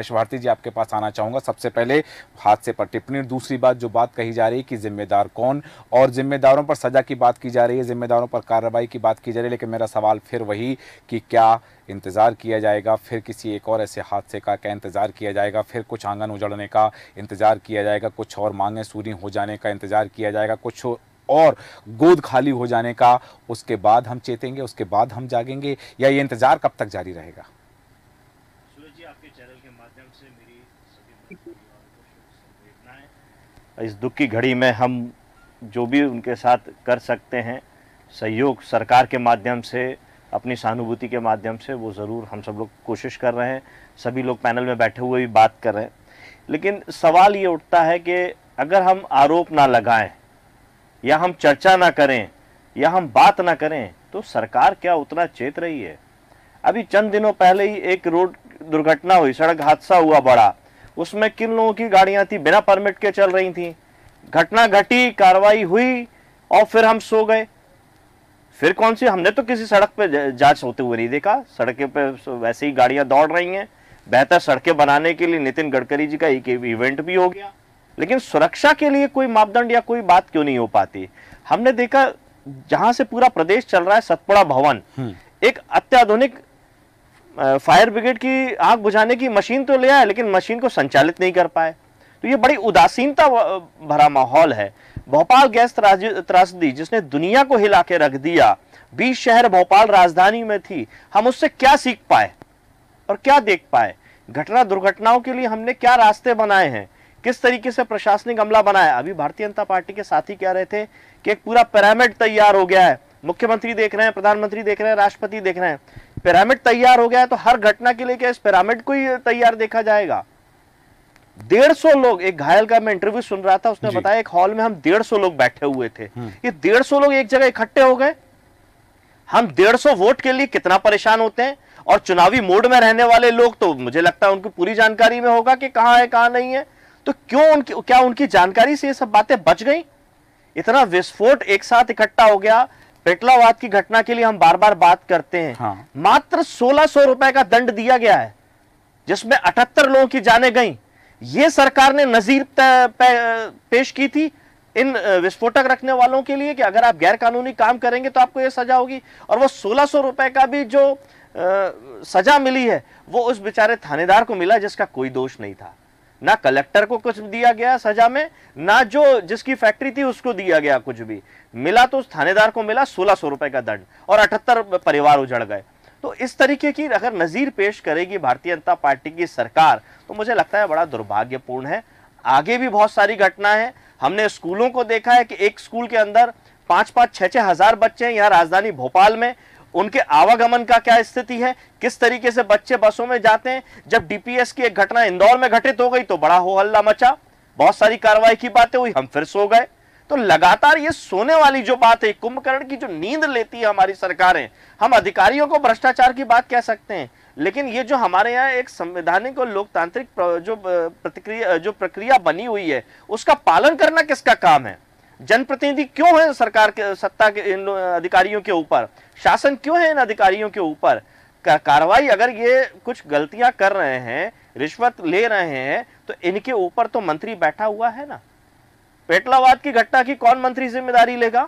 यश भारती जी, आपके पास आना चाहूँगा। सबसे पहले हादसे पर टिप्पणी, दूसरी बात जो बात कही जा रही है कि जिम्मेदार कौन, और जिम्मेदारों पर सज़ा की बात की जा रही है, जिम्मेदारों पर कार्रवाई की बात की जा रही है, लेकिन मेरा सवाल फिर वही कि क्या इंतज़ार किया जाएगा फिर किसी एक और ऐसे हादसे का? क्या इंतज़ार किया जाएगा फिर कुछ आंगन उजड़ने का इंतज़ार किया जाएगा, कुछ और मांगें सूरी हो जाने का इंतज़ार किया जाएगा, कुछ और गोद खाली हो जाने का, उसके बाद हम चेतेंगे, उसके बाद हम जागेंगे, या ये इंतज़ार कब तक जारी रहेगा? सूरज जी, आपके चैनल के माध्यम से मेरी सभी परिवार को शुभ संवेदनाएं। इस दुख की घड़ी में हम जो भी उनके साथ कर सकते हैं सहयोग सरकार के माध्यम से, अपनी सहानुभूति के माध्यम से, वो ज़रूर हम सब लोग कोशिश कर रहे हैं। सभी लोग पैनल में बैठे हुए भी बात कर रहे हैं, लेकिन सवाल ये उठता है कि अगर हम आरोप ना लगाएं या हम चर्चा ना करें या हम बात ना करें तो सरकार क्या उतना चेत रही है? अभी चंद दिनों पहले ही एक रोड दुर्घटना हुई, सड़क हादसा हुआ बड़ा, उसमें किन लोगों की गाड़ियां थी बिना परमिट के चल रही थी। घटना घटी, कार्रवाई हुई और फिर हम सो गए। फिर कौन सी, हमने तो किसी सड़क पे जांच होते हुए नहीं देखा। सड़कों पे वैसे ही गाड़ियां दौड़ रही हैं। बेहतर सड़कें बनाने के लिए नितिन गडकरी जी का एक इवेंट भी हो गया, लेकिन सुरक्षा के लिए कोई मापदंड या कोई बात क्यों नहीं हो पाती? हमने देखा जहां से पूरा प्रदेश चल रहा है, सतपुड़ा भवन एक अत्याधुनिक फायर ब्रिगेड की आग बुझाने की मशीन तो ले आए, लेकिन मशीन को संचालित नहीं कर पाए। तो ये बड़ी उदासीनता भरा माहौल है। भोपाल गैस त्रासदी जिसने दुनिया को हिला के रख दिया, 20 शहर भोपाल राजधानी में थी, हम उससे क्या सीख पाए और क्या देख पाए? घटना दुर्घटनाओं के लिए हमने क्या रास्ते बनाए हैं, किस तरीके से प्रशासनिक अमला बनाया? अभी भारतीय जनता पार्टी के साथी कह रहे थे कि एक पूरा पिरामिड तैयार हो गया है। मुख्यमंत्री देख रहे हैं, प्रधानमंत्री देख रहे हैं, राष्ट्रपति देख रहे हैं, पिरामिड तैयार हो गया है। तो हर घटना के लिए क्या इस पिरामिड को ही तैयार देखा जाएगा? 150 लोग, एक घायल का मैं इंटरव्यू सुन रहा था, उसने बताया एक हॉल में हम 150 लोग बैठे हुए थे। ये 150 लोग एक जगह इकट्ठे हो गए। हम 150 वोट के लिए कितना परेशान होते हैं, और चुनावी मोड में रहने वाले लोग तो मुझे लगता है उनको पूरी जानकारी में होगा कि कहां है कहां नहीं है। तो क्या उनकी जानकारी से ये सब बातें बच गई? इतना विस्फोट एक साथ इकट्ठा हो गया। पेटलावाद की घटना के लिए हम बार बार बात करते हैं। मात्र 1600 रुपए का दंड दिया गया है, जिसमें 78 लोगों की जानें गई। ये सरकार ने नजीर पेश की थी इन विस्फोटक रखने वालों के लिए कि अगर आप गैर कानूनी काम करेंगे तो आपको यह सजा होगी। और वो 1600 रुपए का भी जो सजा मिली है वो उस बेचारे थानेदार को मिला जिसका कोई दोष नहीं था। ना कलेक्टर को कुछ दिया गया सजा में, ना जो जिसकी फैक्ट्री थी उसको दिया गया कुछ भी। मिला तो उस थानेदार को मिला 1600 रुपए का दंड, और 78 परिवार उजड़ गए। तो इस तरीके की अगर नजीर पेश करेगी भारतीय जनता पार्टी की सरकार तो मुझे लगता है बड़ा दुर्भाग्यपूर्ण है। आगे भी बहुत सारी घटनाएं हैं। हमने स्कूलों को देखा है कि एक स्कूल के अंदर 5-5, 6-6 हजार बच्चे हैं। यहाँ राजधानी भोपाल में उनके आवागमन का क्या स्थिति है, किस तरीके से बच्चे बसों में जाते हैं। जब डीपीएस की एक घटना इंदौर में घटित हो गई तो बड़ा हो हल्ला मचा, बहुत सारी कार्रवाई की बातें हुई, हम फिर सो गए। तो लगातार ये सोने वाली जो बात है, कुंभकर्ण की जो नींद लेती है हमारी सरकारें, हम अधिकारियों को भ्रष्टाचार की बात कह सकते हैं, लेकिन ये जो हमारे यहाँ एक संवैधानिक और लोकतांत्रिक जो प्रक्रिया बनी हुई है उसका पालन करना किसका काम है? जनप्रतिनिधि क्यों है सरकार के सत्ता के इन अधिकारियों के ऊपर? शासन क्यों है इन अधिकारियों के ऊपर? कार्रवाई अगर ये कुछ गलतियां कर रहे हैं, रिश्वत ले रहे हैं, तो इनके ऊपर तो मंत्री बैठा हुआ है ना। पेटलावाद की घटना की कौन मंत्री जिम्मेदारी लेगा?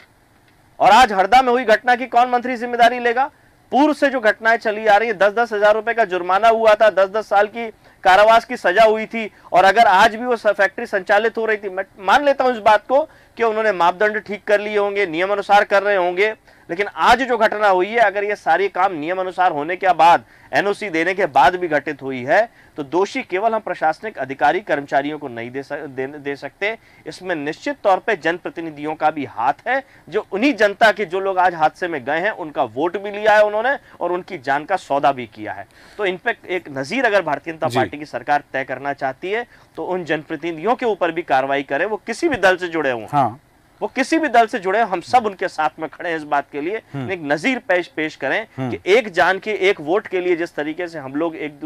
और आज हरदा में हुई घटना की कौन मंत्री जिम्मेदारी लेगा? पूर्व से जो घटनाएं चली आ रही है, 10-10 हजार रुपए का जुर्माना हुआ था, 10-10 साल की कारावास की सजा हुई थी, और अगर आज भी वो फैक्ट्री संचालित हो रही थी, मैं मान लेता हूं इस बात को कि उन्होंने मापदंड ठीक कर लिए होंगे, नियम अनुसार कर रहे होंगे, लेकिन आज जो घटना हुई है, अगर ये सारी काम नियम अनुसार होने के बाद, एनओसी देने के बाद भी घटित हुई है, तो दोषी केवल हम प्रशासनिक अधिकारी कर्मचारियों को नहीं दे सकते। इसमें निश्चित तौर पे जनप्रतिनिधियों का भी हाथ है, जो उन्हीं जनता के जो लोग आज हादसे में गए हैं उनका वोट भी लिया है उन्होंने, और उनकी जान का सौदा भी किया है। तो इन पे एक नजीर अगर भारतीय जनता पार्टी की सरकार तय करना चाहती है तो उन जनप्रतिनिधियों के ऊपर भी कार्रवाई करे, वो किसी भी दल से जुड़े हों। वो किसी भी दल से जुड़े, हम सब उनके साथ में खड़े हैं इस बात के लिए। एक नजीर पेश करें कि एक जान के एक वोट के लिए जिस तरीके से हम लोग एक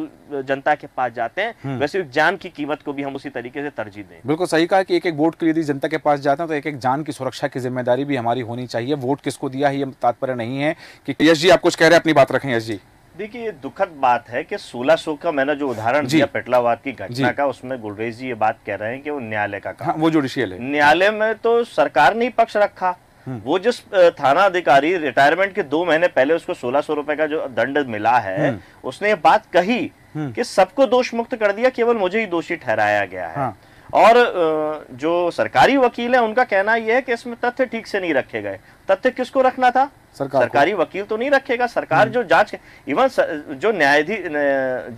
जनता के पास जाते हैं, वैसे एक जान की कीमत को भी हम उसी तरीके से तरजीह दें। बिल्कुल सही कहा कि एक एक वोट के लिए यदि जनता के पास जाते हैं तो एक एक जान की सुरक्षा की जिम्मेदारी भी हमारी होनी चाहिए। वोट किसको दिया है ये तात्पर्य नहीं है कि यश जी आप कुछ कह रहे हैं, अपनी बात रखें यश जी। देखिए, ये दुखद बात है कि 1600 का मैंने जो उदाहरण दिया पेटलावाद की घटना का, उसमें गुलरेज जी ये बात कह रहे हैं कि वो न्यायालय का काम, हाँ, वो जुडिशियल है। न्यायालय में तो सरकार ने ही पक्ष रखा। वो जिस थाना अधिकारी रिटायरमेंट के 2 महीने पहले उसको 1600 रुपए का जो दंड मिला है, उसने ये बात कही कि सबको दोष मुक्त कर दिया, केवल मुझे ही दोषी ठहराया गया है। हाँ। और जो सरकारी वकील है उनका कहना यह है कि इसमें तथ्य ठीक से नहीं रखे गए। तथ्य किसको रखना था? सरकारी वकील तो नहीं रखेगा। सरकार जो जांच, इवन जो न्यायाधीश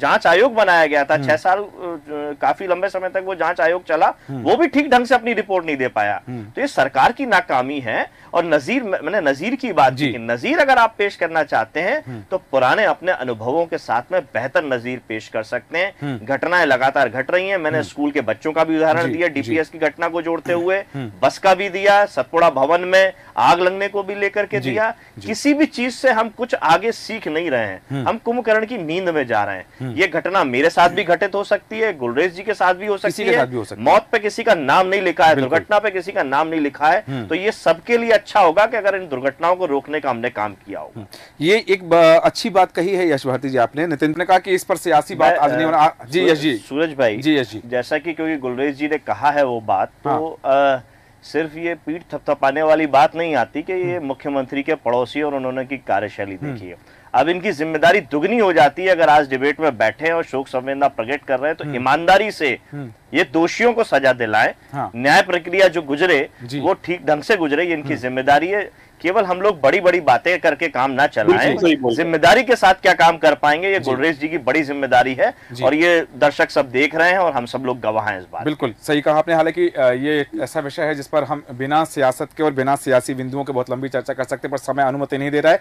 जांच आयोग बनाया गया था 6 साल, काफी लंबे समय तक वो जांच आयोग चला, वो भी ठीक ढंग से अपनी रिपोर्ट नहीं दे पाया। तो ये सरकार की नाकामी है। और नजीर, मैंने नजीर की बात की, नजीर अगर आप पेश करना चाहते हैं तो पुराने अपने अनुभवों के साथ में बेहतर नजीर पेश कर सकते हैं। घटनाएं लगातार घट रही हैं। मैंने स्कूल के बच्चों का भी उदाहरण दिया, डीपीएस की घटना को जोड़ते हुए, बस का भी दिया, सतपुड़ा भवन में आग लगने को भी लेकर के दिया। किसी भी चीज से हम कुछ आगे सीख नहीं रहे हैं, हम कुंभकर्ण की नींद में जा रहे हैं। ये घटना मेरे साथ भी घटित हो सकती है, गुलरेज जी के साथ भी हो सकती है। मौत पे किसी का नाम नहीं लिखा है, दुर्घटना पे किसी का नाम नहीं लिखा है। तो ये सबके लिए अच्छा होगा कि अगर इन दुर्घटनाओं को रोकने का हमने काम किया होगा। ये एक अच्छी बात कही है यश भारती जी आपने। नितिन ने कहा कि इस पर सियासी बात आज नहीं होना। जी यश जी। सूरज भाई जी, यश जी, जैसा कि क्योंकि गुलरेज जी ने कहा है वो बात, तो सिर्फ ये पीठ थपथपाने वाली बात नहीं आती कि ये मुख्यमंत्री के पड़ोसी और उन्होंने की कार्यशैली देखी है। अब इनकी जिम्मेदारी दुगनी हो जाती है। अगर आज डिबेट में बैठे हैं और शोक संवेदना प्रकट कर रहे हैं तो ईमानदारी से ये दोषियों को सजा दिलाएं। न्याय प्रक्रिया जो गुजरे वो ठीक ढंग से गुजरे, ये इनकी जिम्मेदारी है। केवल हम लोग बड़ी बड़ी बातें करके काम ना चलाएं, जिम्मेदारी के साथ क्या काम कर पाएंगे, ये गुलरेज जी की बड़ी जिम्मेदारी है। और ये दर्शक सब देख रहे हैं और हम सब लोग गवाह हैं इस बात। बिल्कुल सही कहा आपने। हालांकि ये ऐसा विषय है जिस पर हम बिना सियासत के और बिना सियासी बिंदुओं के बहुत लंबी चर्चा कर सकते हैं, पर समय अनुमति नहीं दे रहा है।